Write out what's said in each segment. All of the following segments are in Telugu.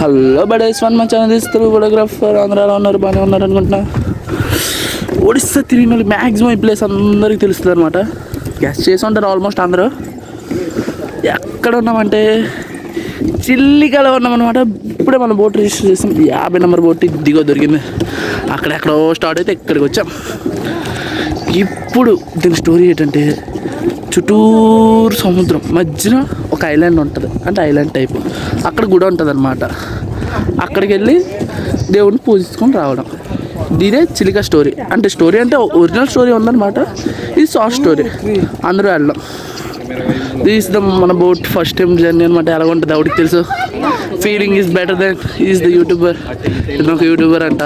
హలో బడేస్ వన్ మా ఛానల్ తీస్తారు ఫోటోగ్రాఫర్ ఆంధ్రాలో ఉన్నారు, బాగానే ఉన్నారు అనుకుంటున్నా. ఒడిస్సా తిరిగిన వాళ్ళు మ్యాక్సిమం ఈ ప్లేస్ అందరికీ తెలుస్తుంది అనమాట. గెస్ట్ చేసి ఉంటారు ఆల్మోస్ట్ అందరూ. ఎక్కడ ఉన్నామంటే చిల్లికలో ఉన్నామన్నమాట. ఇప్పుడే మన బోట్ రిజిస్టర్ చేసాం. 50 నెంబర్ బోట్ దిగో దొరికింది. అక్కడెక్కడో స్టార్ట్ అయితే ఇక్కడికి వచ్చాం. ఇప్పుడు దీని స్టోరీ ఏంటంటే చుట్టూరు సముద్రం మధ్యన ఒక ఐలాండ్ ఉంటుంది, అంటే ఐలాండ్ టైప్. అక్కడ గుడి ఉంటుంది అనమాట. అక్కడికి వెళ్ళి దేవుడిని పూజించుకొని రావడం. ఇదే చిలిక స్టోరీ. అంటే స్టోరీ అంటే ఒరిజినల్ స్టోరీ ఉందన్నమాట. ఇది షార్ట్ స్టోరీ. అందరూ వెళ్ళడం. దిస్ ద మన బోట్ ఫస్ట్ టైం జర్నీ అనమాట. ఎలా ఉంటుంది ఎవరికి తెలుసు. Feeling is better than is the YouTuber. ఒక యూట్యూబర్ అంట,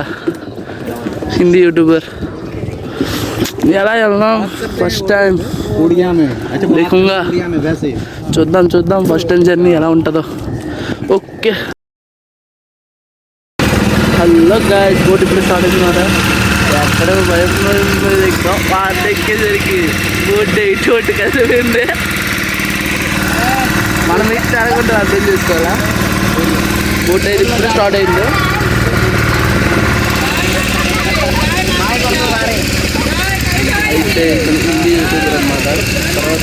హిందీ యూట్యూబర్. ఎలా వెళ్దాం ఫస్ట్ టైం లేకుండా చూద్దాం ఫస్ట్ టైం జర్నీ ఎలా ఉంటుందో. ఓకే, హలో గాయ్స్, బోట్ ఇప్పుడు స్టార్ట్ అయిందన్నమాట. ఎక్కడ భయం పాట ఎక్కేసరికి బోట్ ఇటు కలిసిపోయింది. మనం ఇటు జరగకుండా అర్థం చేసుకోవాలా. బోట్ అయితే ఇప్పుడు స్టార్ట్ అయింది. అయితే హిందీ యూట్యూబర్ అనమాట. తర్వాత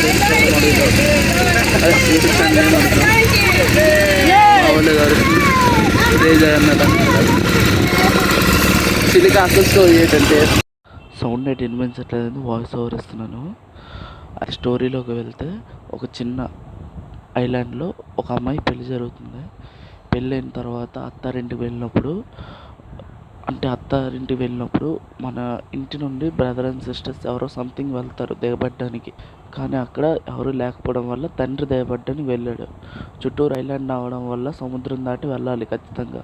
యూట్యూబ్ ఛానల్ ఏమనుకున్నాం మావళ్ళ గారు ఉదయ్ జగన్నాథ్ అనుకుంటారు. చిలిక అసలు స్టోరీ ఏంటంటే సౌండ్ అయితే వినిపించట్లేదు, వాయిస్ ఓవర్ ఇస్తున్నాను. ఆ స్టోరీలోకి వెళ్తే ఒక చిన్న ఐలాండ్లో ఒక అమ్మాయి పెళ్లి జరుగుతుంది. పెళ్ళైన తర్వాత అత్తారింటికి వెళ్ళినప్పుడు మన ఇంటి నుండి బ్రదర్ అండ్ సిస్టర్స్ ఎవరో సంథింగ్ వెళ్తారు దిగబడ్డానికి. కానీ అక్కడ ఎవరు లేకపోవడం వల్ల తండ్రి దిగబడ్డానికి వెళ్ళాడు. చుట్టూరు ఐలాండ్ అవడం వల్ల సముద్రం దాటి వెళ్ళాలి ఖచ్చితంగా.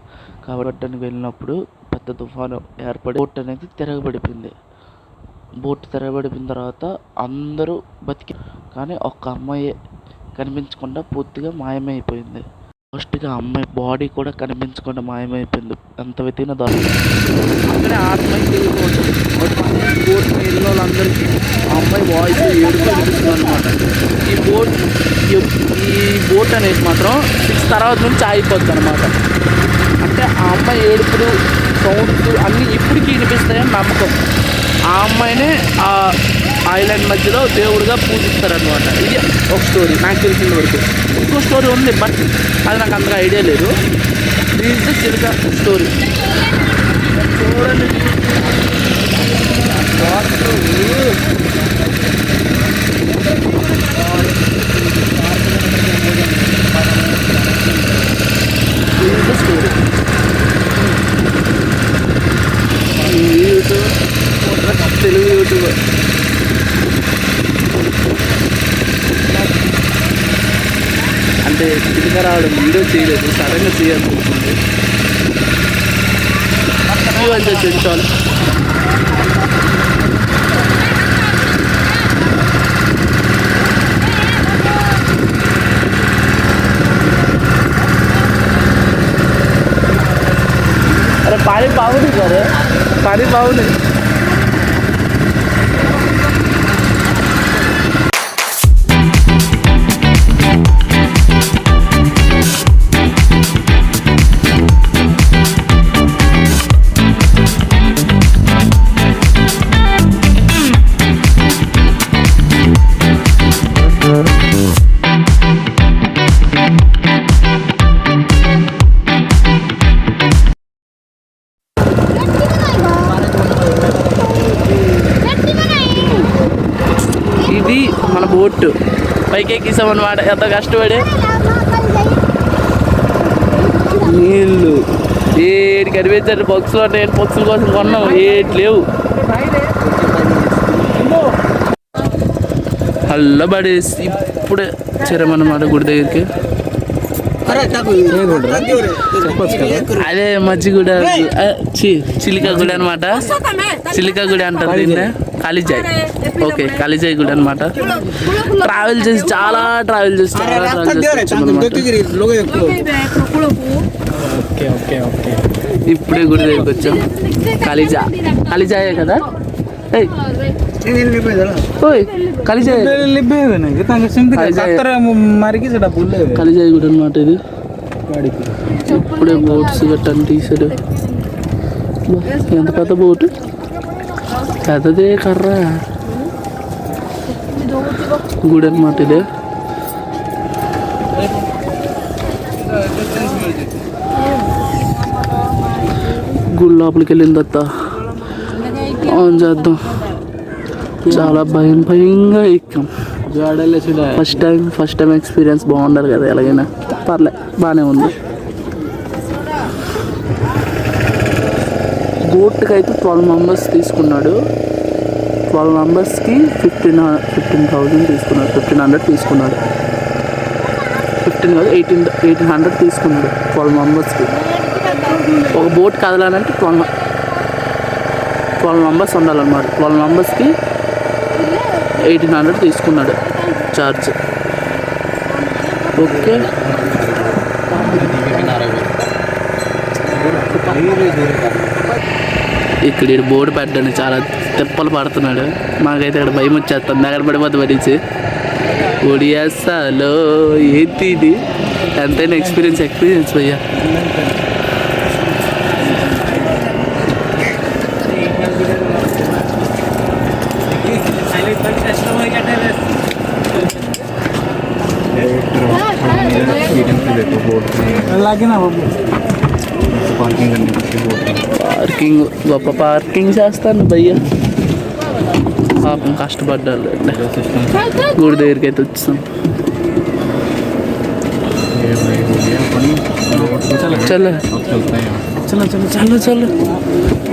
కాబట్టి వెళ్ళినప్పుడు పెద్ద తుఫాను ఏర్పడి బోట్ అనేది తిరగబడిపోయింది. బోట్ తిరగబడిపోయిన తర్వాత అందరూ బతికి, కానీ ఒక్క అమ్మాయి కనిపించకుండా పూర్తిగా మాయమైపోయింది. ఫస్ట్గా అమ్మాయి బాడీ కూడా కనిపించకుండా మాయమైపోయింది. ఎంత వెతికినా దొరకదు. అక్కడే ఆ అమ్మాయి తిరుగుతూ ఉంటుంది. బోట్ వెళ్ళిన వాళ్ళందరికీ ఆ అమ్మాయి వాయిస్ ఏడుపు అనిపిస్తుంది అనమాట. ఈ బోట్ అనేది మాత్రం 6 తర్వాత నుంచి ఆగిపోద్ది అనమాట. అంటే ఆ అమ్మాయి ఏడుపులు సౌండ్స్ అన్నీ ఇప్పటికీ వినిపిస్తాయని నమ్మకం. ఆ అమ్మాయినే ఆ ఐలాండ్ మధ్యలో దేవుడిగా పూజిస్తారనమాట. ఇది ఒక స్టోరీ నాకు తెలిసిన వరకు. ఇంకో స్టోరీ ఉంది, బట్ అది నాకు అంతగా ఐడియా లేదు. This the Chilika story. చూడండి, స్టోరీ తెలుగు యూట్యూబర్. అంటే చిలిక రావడం వీడియో చేయలేదు, సడన్గా చేయాల్సి వచ్చింది. చాలు. అరే పానీ బాగుంది సరే, పానీ బాగుంది. ఇది మన బోట్ పైకి ఎక్కిసాం అనమాట. ఎంత కష్టపడి నీళ్ళు ఏడు కనిపించారు. పక్షులు అంటే పక్షుల కోసం కొన్నాం, ఏటి లేవు. హలో బడేస్, ఇప్పుడే చేరామన్నమాట గుడి దగ్గరికి. అదే మజ్జిగూడ, చిలిక గుడి అనమాట. చిలిక గుడి అంటారు దీన్ని, కాళీజాయ్. ఓకే, కాళీజాయ్ గుడి అనమాట. ట్రావెల్ చేసి చాలా ఇప్పుడే గుడి దగ్గరికి వచ్చాం. కాళీజాయే కదా. కాళీజాయ్ గుడి అనమాట ఇది. అప్పుడే బోట్స్ గట్టని తీసాడు. ఎంత పెద్ద బోటు, పెద్దదే కర్ర. గుడి అన్నమాట ఇదే. గుడి లోపలికి వెళ్ళిన తర్వాత ఆన్ చేద్దాం. చాలా భయంగా ఎక్కాం. ఫస్ట్ టైం ఎక్స్పీరియన్స్ బాగుండాలి కదా, ఎలాగైనా పర్లే బాగానే ఉంది. బోట్కి అయితే 12 మెంబర్స్ తీసుకున్నాడు. 12 మెంబర్స్కి 15,000 తీసుకున్నాడు. 1,500 తీసుకున్నాడు. 15 కాదు 1800 తీసుకున్నాడు 12 మెంబర్స్కి. ఒక బోట్ కదలాలంటే 12 మెంబర్స్ ఉండాలన్నమాట. 12 మెంబర్స్కి 1800 తీసుకున్నాడు ఛార్జ్. ఓకే, ఇక్కడ బోర్డు పెట్టండి, చాలా తిప్పలు పడుతున్నాడు. మాకైతే ఇక్కడ భయం వచ్చేస్తుంది, అక్కడ పడిపోతే పడించి ఒడియాసాలో ఏంటి ఇది. ఎంతైనా ఎక్స్పీరియన్స్ భయ్యా. పార్కింగ్ గొప్ప పార్కింగ్ చేస్తాను భయ్యా. పాపం కష్టపడ్డారు. గుడి దగ్గరికి అయితే వచ్చాం. చల్ల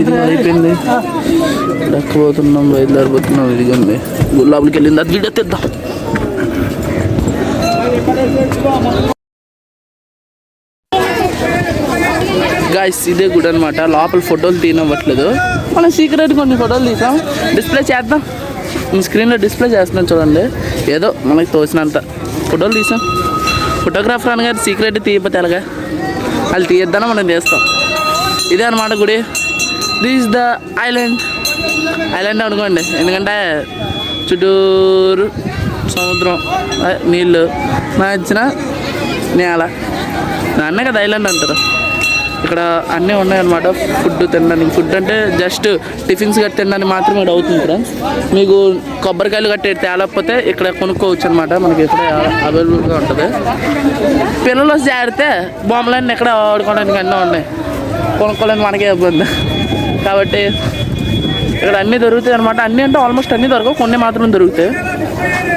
ఇది అయిపోయింది. దక్కపోతున్నాం, బయలుదేరిపోతున్నాం. ఇదిగోండి గుడి లోపలికి వెళ్ళింది. అది వీడియో తెద్దాం. గాయ్స్ ఇదే గుడి అనమాట. లోపల ఫోటోలు తీయనివ్వట్లేదు. మనం సీక్రెట్ కొన్ని ఫోటోలు తీసాం, డిస్ప్లే చేద్దాం. స్క్రీన్లో డిస్ప్లే చేస్తున్నాం చూడండి. ఏదో మనకి తోచినంత ఫోటోలు తీసాం. ఫోటోగ్రాఫర్ అనగారు సీక్రెట్ తీయకపోతే ఎలాగా, వాళ్ళు తీయద్దానో మనం తీస్తాం. ఇదే అనమాట గుడి. దిస్ ద ఐలాండ్ అనుకోండి, ఎందుకంటే చుట్టూరు సముద్రం, నీళ్ళు, నచ్చిన నేల, దాన్నే కదా ఐలాండ్ అంటారు. ఇక్కడ అన్నీ ఉన్నాయన్నమాట. ఫుడ్ తినడానికి, ఫుడ్ అంటే జస్ట్ టిఫిన్స్ గట్టి తినడానికి మాత్రమే ఇక్కడ అవుతుంది. ఇక్కడ మీకు కొబ్బరికాయలు గట్టి తేలకపోతే ఇక్కడ కొనుక్కోవచ్చు అనమాట. మనకి ఇక్కడ అవైలబుల్గా ఉంటుంది. పిల్లలు వచ్చి జారితే బొమ్మలన్నీ ఎక్కడ ఆడుకోవడానికి అన్నీ ఉన్నాయి. కొనుక్కోలేని మనకే ఇబ్బంది కాబట్టి ఇక్కడ అన్నీ దొరుకుతాయి అనమాట. అన్నీ అంటే ఆల్మోస్ట్ అన్నీ దొరకవు, కొన్ని మాత్రం దొరుకుతాయి.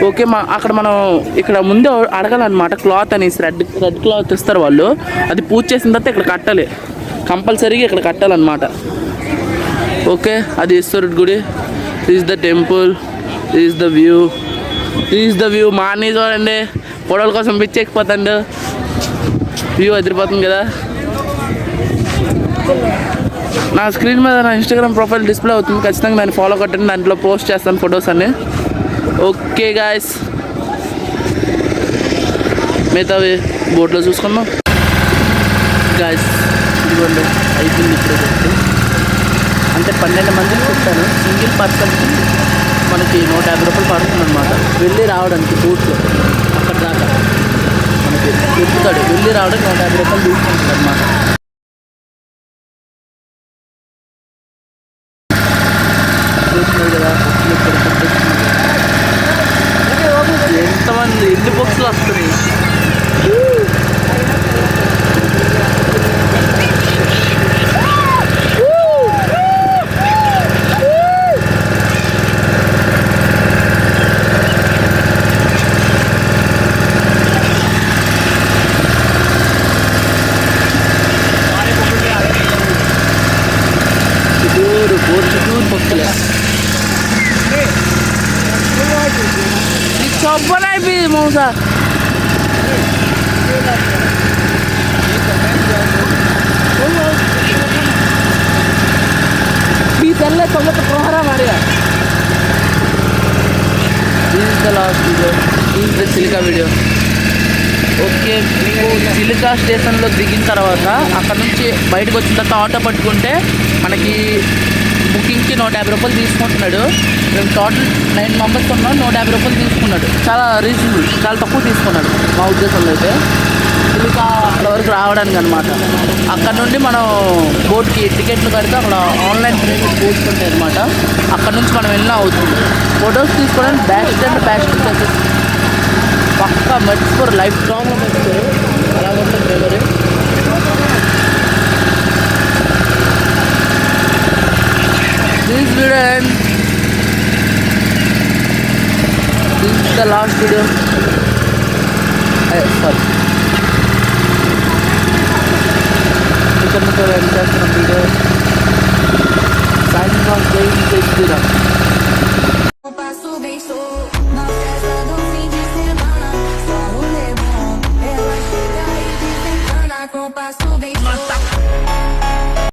ఓకే, అక్కడ మనం ఇక్కడ ముందే అడగాలన్నమాట. క్లాత్ అనేసి రెడ్ క్లాత్ ఇస్తారు వాళ్ళు. అది పూజ చేసిన తర్వాత ఇక్కడ కట్టాలి, కంపల్సరీగా ఇక్కడ కట్టాలన్నమాట. ఓకే, అది ఈశ్వరుడి గుడి. Is the temple, is the view. మా అన్నీ చూడండి, ఫోటోల కోసం పిచ్చెక్కిపోతాండు. వ్యూ అదిరిపోతుంది కదా. నా స్క్రీన్ మీద నా ఇన్స్టాగ్రామ్ ప్రొఫైల్ డిస్ప్లే అవుతుంది, ఖచ్చితంగా దాన్ని ఫాలో కొట్టండి. దాంట్లో పోస్ట్ చేస్తాను ఫొటోస్ అన్నీ. ఓకే గాయస్, మిగతావి బోట్లో చూసుకుందాం. గాయస్ ఇదిగోండి అయిపోయింది ఇప్పుడు. అంటే 12 మందికి చెప్తాను. సింగిల్ పర్సన్కి మనకి 150 రూపాయలు పడుతుంది అనమాట. వెళ్ళి రావడానికి బోట్లో అక్కడ దాకా మనకి చెప్తాడు. వెళ్ళి రావడానికి 150 రూపాయలు తీసుకుంటుంది అనమాట. ఎంతమంది, ఎన్ని బుక్స్లు వస్తున్నాయి. చుట్టూరు బుక్స్లే. చొప్పనైపోయి మౌసా మీ తెల్ల తొమ్మిది ప్రోగ్రామ్ ఆడిగా. This the last video, this the Chilika video. Okay, మీకు చిలికా స్టేషన్లో దిగిన తర్వాత అక్కడ నుంచి బయటకు వచ్చిన తర్వాత ఆటో పట్టుకుంటే మనకి బుకింగ్కి 150 రూపాయలు తీసుకుంటున్నాడు. మేము టోటల్ 9 మెంబర్స్ ఉన్నాం. 150 రూపాయలు తీసుకున్నాడు. చాలా రీజనబుల్, చాలా తక్కువ తీసుకున్నాడు మా ఉద్దేశంలో అయితే. ఇంకా అక్కడ వరకు రావడానికి అనమాట. అక్కడ నుండి మనం బోట్కి టికెట్లు కడితే అక్కడ ఆన్లైన్ పేమెంట్ బోట్స్ ఉంటాయి అనమాట. అక్కడ నుంచి మనం వెళ్ళినా అవుతుంది. ఫొటోస్ తీసుకోవడానికి బెస్ట్ అండ్ బెస్ట్ ప్లేసెస్. పక్కా మర్చిపోరు, లైఫ్ స్ట్రాంగ్గా మర్చిపోరు. అలా ఉంటుంది memory. This video and this is the last video. Sorry, ఇక్కడ నుంచి ఎండ్ చేస్తున్న వీడియో. సైనింగ్ ఆఫ్ జై శ్రీరామ్.